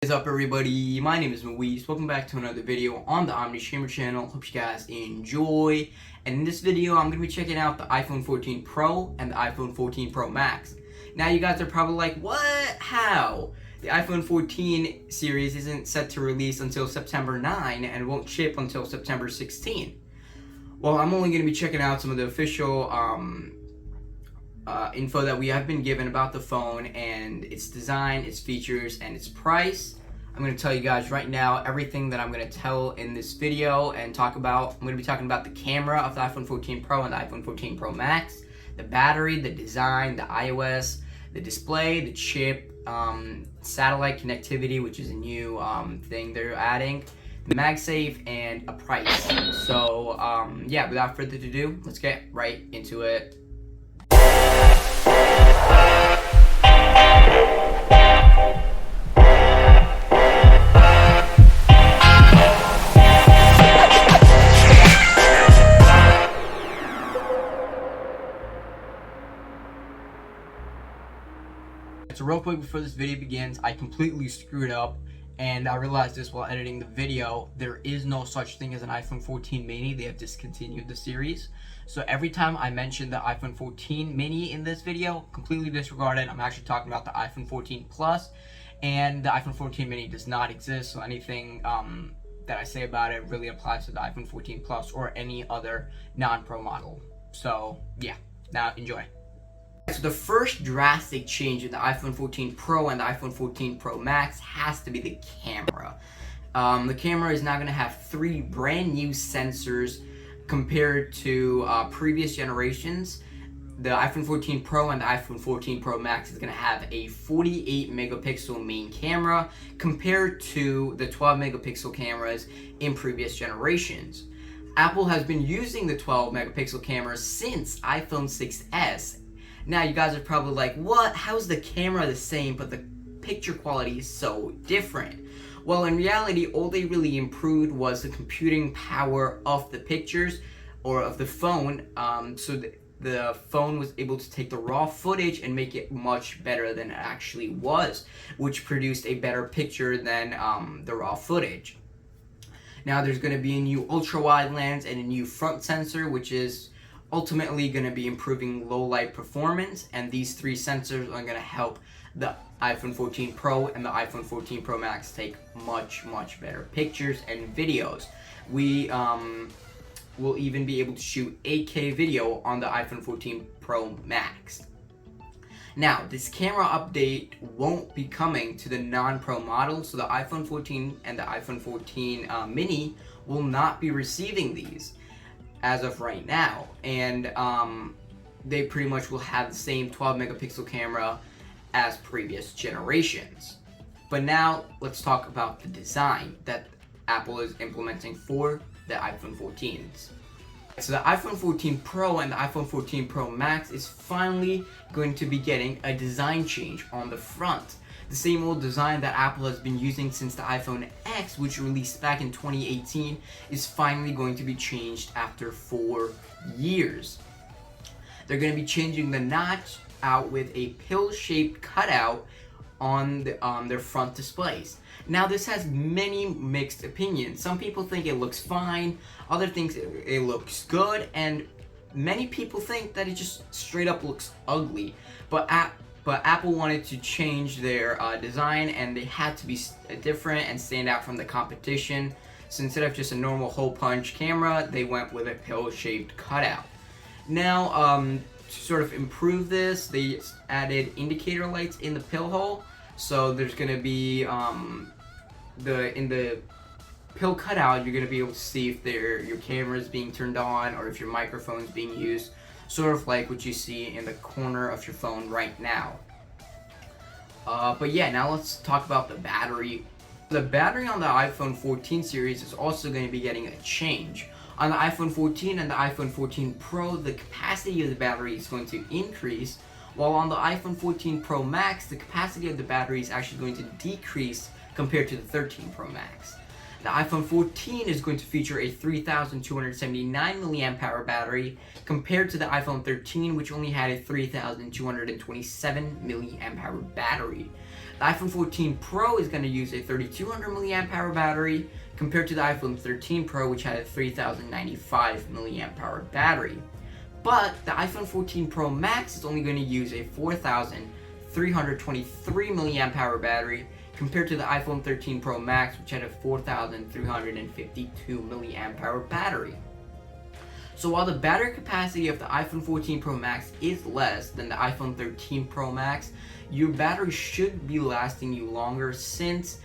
What is up, everybody? My name is Moise. Welcome back to another video on the OmniShamer channel. Hope you guys enjoy. And in this video, I'm going to be checking out the iPhone 14 Pro and the iPhone 14 Pro Max. Now, you guys are probably like, what? How? The iPhone 14 series isn't set to release until September 9 and won't ship until September 16. Well, I'm only going to be checking out some of the official info that we have been given about the phone and its design, its features, and its price. I'm going to tell you guys right now everything that I'm going to tell in this video and talk about. I'm going to be talking about the camera of the iPhone 14 Pro and the iPhone 14 Pro Max, the battery, the design, the iOS, the display, the chip, satellite connectivity, which is a new thing they're adding, the MagSafe, and a price. So yeah, without further ado, let's get right into it. So real quick before this video begins, I completely screwed up, and I realized this while editing the video. There is no such thing as an iPhone 14 mini. They have discontinued the series. So every time I mention the iPhone 14 mini in this video, completely disregard it. I'm actually talking about the iPhone 14 Plus, and the iPhone 14 mini does not exist. So anything that I say about it really applies to the iPhone 14 Plus or any other non-Pro model. So yeah, now enjoy. So the first drastic change in the iPhone 14 Pro and the iPhone 14 Pro Max has to be the camera. The camera is now going to have 3 brand new sensors compared to previous generations. The iPhone 14 Pro and the iPhone 14 Pro Max is going to have a 48 megapixel main camera compared to the 12 megapixel cameras in previous generations. Apple has been using the 12 megapixel camera since iPhone 6s. Now, you guys are probably like, what? How's the camera the same, but the picture quality is so different? Well, in reality, all they really improved was the computing power of the pictures, or of the phone, so the phone was able to take the raw footage and make it much better than it actually was, which produced a better picture than the raw footage. Now, there's going to be a new ultra-wide lens and a new front sensor, which is ultimately going to be improving low light performance, and these 3 sensors are going to help the iPhone 14 Pro and the iPhone 14 Pro Max take much better pictures and videos. We will even be able to shoot 8K video on the iPhone 14 Pro Max. Now, this camera update won't be coming to the non-Pro models, so the iPhone 14 and the iPhone 14 mini will not be receiving these as of right now, and they pretty much will have the same 12 megapixel camera as previous generations. But now let's talk about the design that Apple is implementing for the iPhone 14s. So the iPhone 14 Pro and the iPhone 14 Pro Max is finally going to be getting a design change on the front. The same old design that Apple has been using since the iPhone X, which released back in 2018, is finally going to be changed after 4 years. They're going to be changing the notch out with a pill-shaped cutout on their front displays. Now, this has many mixed opinions. Some people think it looks fine, others think it looks good, and many people think that it just straight up looks ugly. But Apple wanted to change their design, and they had to be different and stand out from the competition. So instead of just a normal hole punch camera, they went with a pill-shaped cutout. Now, to sort of improve this, they added indicator lights in the pill hole. So there's going to be, in the pill cutout, you're going to be able to see if your camera is being turned on or if your microphone is being used. Sort of like what you see in the corner of your phone right now. But yeah, now let's talk about the battery. The battery on the iPhone 14 series is also going to be getting a change. On the iPhone 14 and the iPhone 14 Pro, the capacity of the battery is going to increase, while on the iPhone 14 Pro Max, the capacity of the battery is actually going to decrease compared to the 13 Pro Max. The iPhone 14 is going to feature a 3,279 milliamp hour battery compared to the iPhone 13, which only had a 3,227 milliamp hour battery. The iPhone 14 Pro is going to use a 3,200 milliamp hour battery compared to the iPhone 13 Pro, which had a 3,095 milliamp hour battery. But the iPhone 14 Pro Max is only going to use a 4,323 milliamp hour battery compared to the iPhone 13 Pro Max, which had a 4,352 milliamp hour battery. So while the battery capacity of the iPhone 14 Pro Max is less than the iPhone 13 Pro Max, your battery should be lasting you longer, since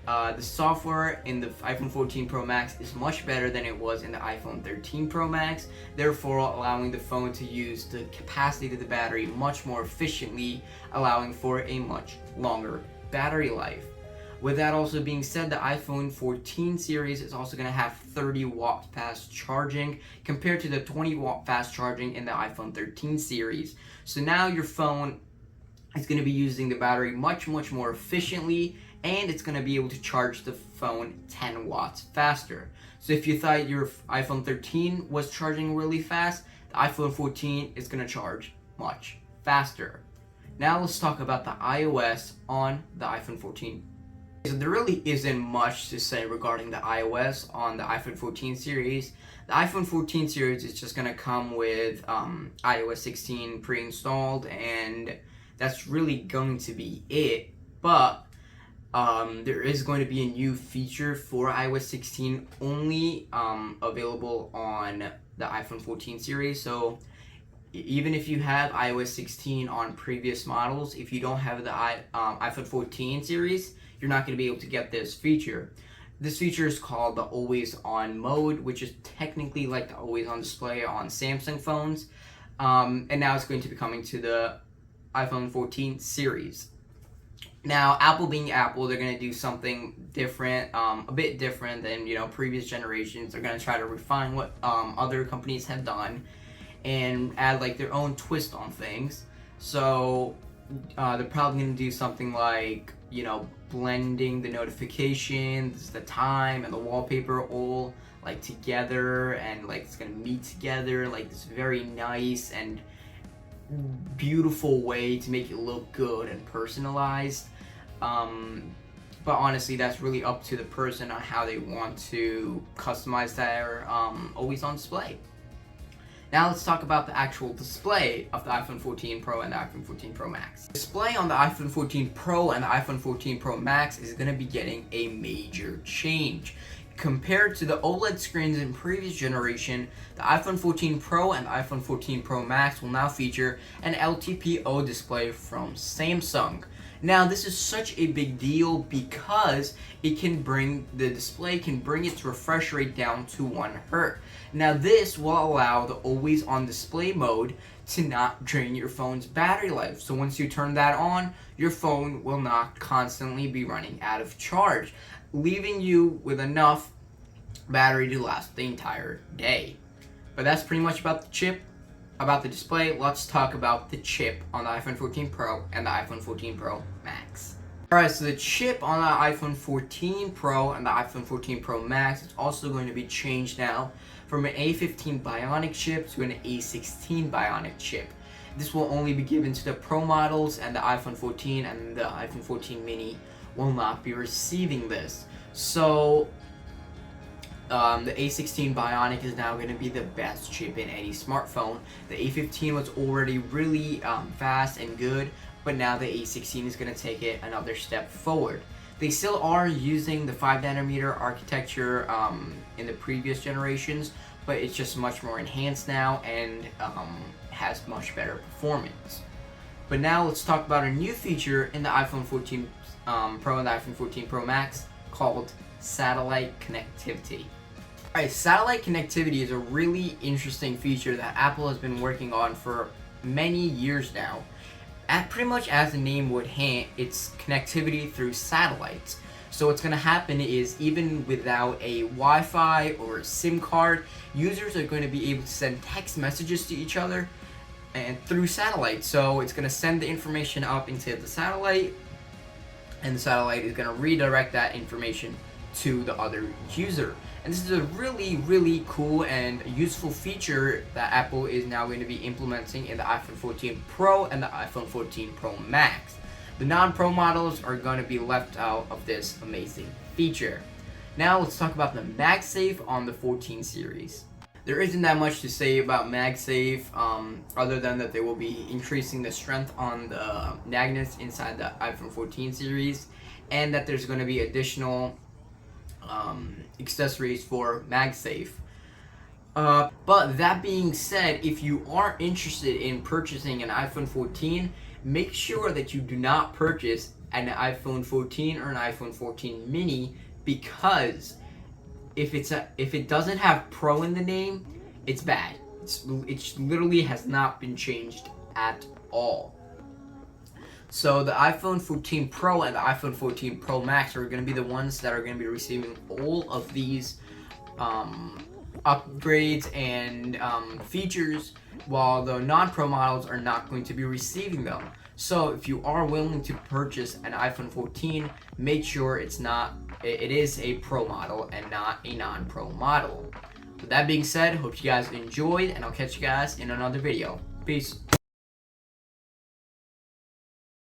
the software in the iPhone 14 Pro Max is much better than it was in the iPhone 13 Pro Max, therefore allowing the phone to use the capacity of the battery much more efficiently, allowing for a much longer battery life. With that also being said, the iPhone 14 series is also going to have 30 watt fast charging compared to the 20 watt fast charging in the iPhone 13 series. So now your phone is going to be using the battery much more efficiently, and it's going to be able to charge the phone 10 watts faster. So if you thought your iPhone 13 was charging really fast, the iPhone 14 is going to charge much faster. Now let's talk about the iOS on the iPhone 14. So there really isn't much to say regarding the iOS on the iPhone 14 series. The iPhone 14 series is just going to come with iOS 16 pre-installed, and that's really going to be it. But there is going to be a new feature for iOS 16 only available on the iPhone 14 series. So even if you have iOS 16 on previous models, if you don't have the iPhone 14 series, you're not going to be able to get this feature. This feature is called the Always On mode, which is technically like the Always On display on Samsung phones. And now it's going to be coming to the iPhone 14 series. Now, Apple being Apple, they're going to do something different, a bit different than, previous generations. They're going to try to refine what other companies have done and add like their own twist on things. So they're probably going to do something like, blending the notifications, the time, and the wallpaper all like together, and like it's going to meet together like this very nice and beautiful way to make it look good and personalized. But honestly, that's really up to the person on how they want to customize their Always On display. Now let's talk about the actual display of the iPhone 14 Pro and the iPhone 14 Pro Max. Display on the iPhone 14 Pro and the iPhone 14 Pro Max is going to be getting a major change. Compared to the OLED screens in previous generation, the iPhone 14 Pro and the iPhone 14 Pro Max will now feature an LTPO display from Samsung. Now this is such a big deal because the display can bring its refresh rate down to 1 Hz. Now this will allow the Always On display mode to not drain your phone's battery life. So once you turn that on, your phone will not constantly be running out of charge, leaving you with enough battery to last the entire day. But that's pretty much about the chip, about the display. Let's talk about the chip on the iPhone 14 Pro and the iPhone 14 Pro Max. Alright, so the chip on the iPhone 14 Pro and the iPhone 14 Pro Max is also going to be changed now from an A15 Bionic chip to an A16 Bionic chip. This will only be given to the Pro models, and the iPhone 14 and the iPhone 14 mini will not be receiving this. So the A16 Bionic is now going to be the best chip in any smartphone. The A15 was already really fast and good, but now the A16 is going to take it another step forward. They still are using the 5nm architecture in the previous generations, but it's just much more enhanced now and has much better performance. But now let's talk about a new feature in the iPhone 14 Pro and the iPhone 14 Pro Max called satellite connectivity. Alright, satellite connectivity is a really interesting feature that Apple has been working on for many years now. Pretty much as the name would hint, it's connectivity through satellites. So what's going to happen is, even without a Wi-Fi or a SIM card, users are going to be able to send text messages to each other and through satellite. So it's going to send the information up into the satellite, and the satellite is going to redirect that information to the other user. And this is a really cool and useful feature that Apple is now going to be implementing in the iPhone 14 Pro and the iPhone 14 Pro Max. The non-Pro models are going to be left out of this amazing feature. Now let's talk about the MagSafe on the 14 series. There isn't that much to say about MagSafe other than that they will be increasing the strength on the magnets inside the iPhone 14 series, and that there's going to be additional accessories for MagSafe. But that being said, if you are interested in purchasing an iPhone 14, make sure that you do not purchase an iPhone 14 or an iPhone 14 mini, because if it doesn't have Pro in the name, it's bad. It literally has not been changed at all. So the iPhone 14 Pro and the iPhone 14 Pro Max are going to be the ones that are going to be receiving all of these upgrades and features, while the non-Pro models are not going to be receiving them. So if you are willing to purchase an iPhone 14, make sure it is a Pro model and not a non-Pro model. With that being said, hope you guys enjoyed, and I'll catch you guys in another video. Peace.